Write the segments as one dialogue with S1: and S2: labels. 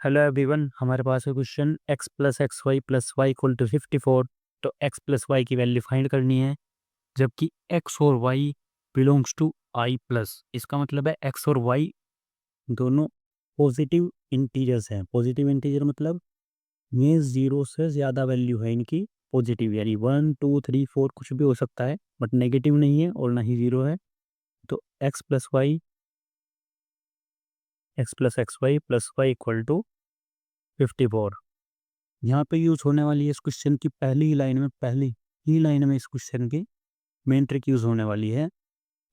S1: Hello everyone, हमारे पास है question x plus x y plus y equal to 54। तो x प्लस वाई की वैल्यू फाइंड करनी है, जबकि x और y belongs to i plus. इसका मतलब है x और y दोनों पॉजिटिव इंटीजर्स हैं। पॉजिटिव इंटीजर मतलब ये ज़ीरो से ज़्यादा वैल्यू है इनकी पॉजिटिव, यानी 1 2 3 4 कुछ भी हो सकता है, बट नेगेटिव नहीं है और ना ही ज़ीरो है। तो x plus x y plus y equal to 54 यहाँ पे यूज होने वाली है। इस क्वेश्चन की पहली ही लाइन में इस क्वेश्चन की मेन ट्रिक यूज होने वाली है।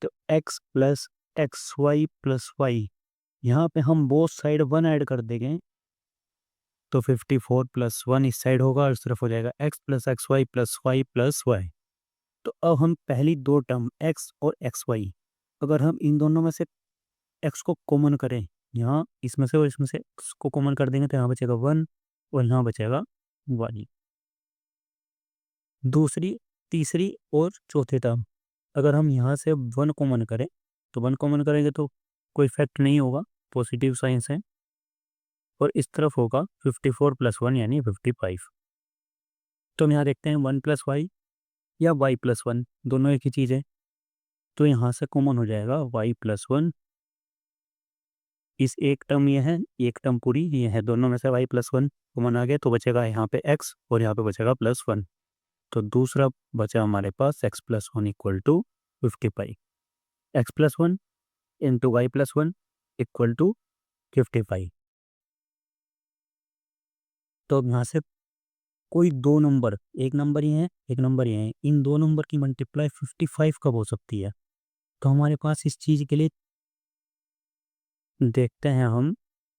S1: तो x plus x y plus y, यहाँ पे हम बोथ साइड 1 ऐड कर देंगे तो 54 प्लस 1 इस साइड होगा और इस तरफ हो जाएगा x plus x y plus y plus y. तो अब हम पहली दो टर्म x और एक्स वाई, अगर हम इन दोनों में से x को कॉमन करें, यहाँ इसमें से और इसमें से x को कॉमन कर देंगे तो यहाँ बचेगा 1 और यहाँ बचेगा 1। दूसरी, तीसरी और चौथी टर्म, अगर हम यहाँ से 1 कॉमन करें तो 1 कॉमन करेंगे तो कोई इफेक्ट नहीं होगा, पॉजिटिव साइंस है। और इस तरफ होगा 54 प्लस 1 यानी 55। तो हम यहाँ देखते हैं 1 प्लस वाई या वाई प्लस 1 दोनों एक ही चीज़ है। तो यहाँ से कॉमन हो जाएगा वाई प्लस 1। इस एक टर्म ये है, एक टर्म पूरी ये है, दोनों में से वाई प्लस 1 कॉमन आ गया तो बचेगा यहाँ पे एक्स और यहाँ पे बचेगा प्लस 1। तो दूसरा बचा हमारे पास x plus 1 equal to 55। X plus 1 into y plus 1 equal to 55। तो अब यहाँ से कोई दो नंबर, एक नंबर ये है एक नंबर ये है, इन दो नंबर की मल्टीप्लाई 55 कब हो सकती है? तो हमारे पास इस चीज़ के लिए देखते हैं हम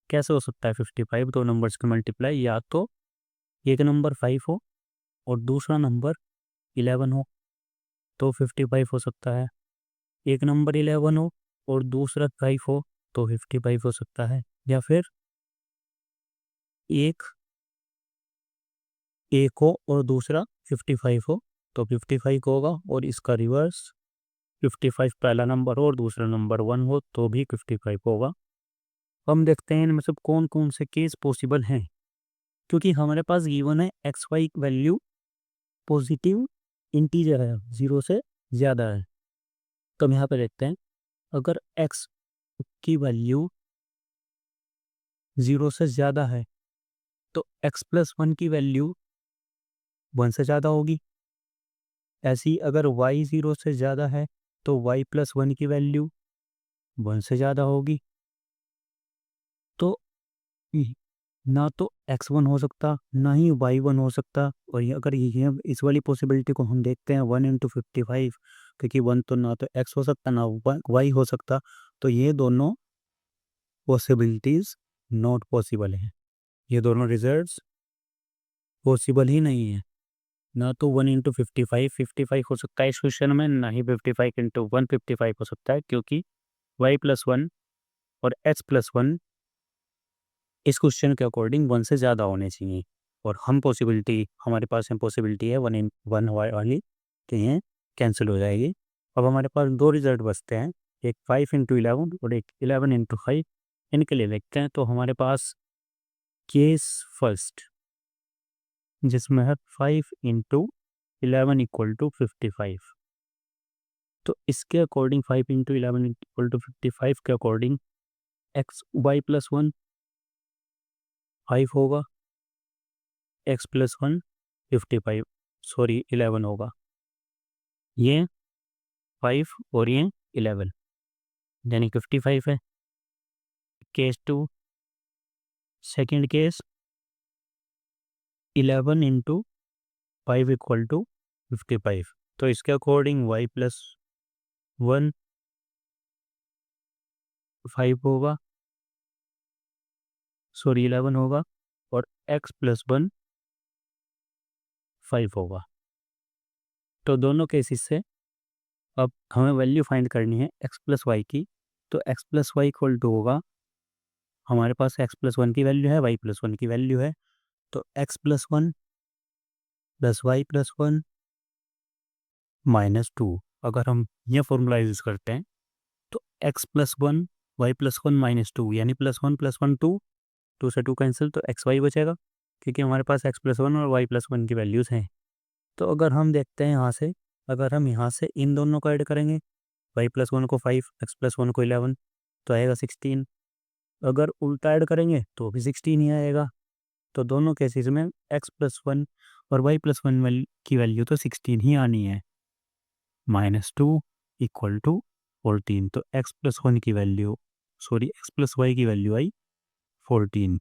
S1: कैसे हो सकता है 55 दो नंबर्स की मल्टीप्लाई। या तो एक नंबर 5 हो और दूसरा नंबर 11 हो तो 55 हो सकता है। एक नंबर 11 हो और दूसरा 5 हो तो 55 हो सकता है। या फिर एक एक हो और दूसरा 55 हो तो 55 होगा, और इसका रिवर्स 55 पहला नंबर हो और दूसरा नंबर 1 हो तो भी 55 होगा। हम देखते हैं इनमें से कौन कौन से केस पॉसिबल हैं, क्योंकि हमारे पास गिवन है x y value positive integer है, ज़ीरो से ज़्यादा है। तो हम यहाँ पे देखते हैं, अगर एक्स की वैल्यू ज़ीरो से ज़्यादा है तो एक्स प्लस 1 की वैल्यू 1 से ज़्यादा होगी। ऐसी अगर y 0 से ज़्यादा है तो y प्लस 1 की वैल्यू 1 से ज़्यादा होगी। तो इ- ना तो x1 हो सकता ना ही y1 हो सकता। और अगर ये इस वाली पॉसिबिलिटी को हम देखते हैं 1 इंटू 55, क्योंकि 1 तो ना तो x हो सकता ना y हो सकता, तो ये दोनों पॉसिबिलिटीज़ नॉट पॉसिबल हैं। ये दोनों रिजल्ट्स पॉसिबल ही नहीं है। ना तो 1 इंटू 55 हो सकता है इस क्वेश्चन में, ना ही 55 इंटू 155 हो सकता है, क्योंकि y प्लस 1 और x प्लस 1 इस क्वेश्चन के अकॉर्डिंग 1 से ज़्यादा होने चाहिए। और हमारे पास है पॉसिबिलिटी है 1 वाली, तो ये कैंसिल हो जाएगी। अब हमारे पास दो रिजल्ट बचते हैं, एक 5 इंटू 11 और एक 11 इंटू 5। इनके लिए देखते हैं। तो हमारे पास केस फर्स्ट, जिसमें है 5 इंटू 11 इक्वल टू 55। तो इसके अकॉर्डिंग 5 इंटू 11 इक्वल टू 55 के अकॉर्डिंग एक्स वाई प्लस 1 5 होगा, एक्स प्लस 1 55 सॉरी 11 होगा। ये 5 और ये 11 यानी 55 है। Case two, second case 11 into 5 equal to 55। तो इसके अकॉर्डिंग वाई प्लस 1 5 होगा, सॉरी 11 होगा, और एक्स प्लस 1 5 होगा। तो दोनों केसेस से अब हमें वैल्यू फाइंड करनी है एक्स प्लस वाई की। तो x plus y equal to होगा, हमारे पास एक्स प्लस 1 की वैल्यू है, वाई प्लस 1 की वैल्यू है, तो x plus 1 plus y plus 1 minus 2। अगर हम यह फॉर्मूला यूज करते हैं तो x plus 1 y plus 1 minus 2 यानी प्लस 1 2 2 से 2 कैंसिल, तो एक्स वाई बचेगा क्योंकि हमारे पास एक्स प्लस वन और वाई प्लस वन की वैल्यूज़ हैं। तो अगर हम देखते हैं यहाँ से, अगर हम यहाँ से इन दोनों को ऐड करेंगे, वाई प्लस वन को 5, एक्स प्लस वन को 11, तो आएगा 16। अगर उल्टा ऐड करेंगे तो भी 16 ही आएगा। तो दोनों केसेस में एक्स प्लस वन और वाई प्लस वन की वैल्यू तो 16 ही आनी है। -2 इक्वल टू 14, तो एक्स प्लस वन की value, sorry x plus y की वैल्यू आई 14।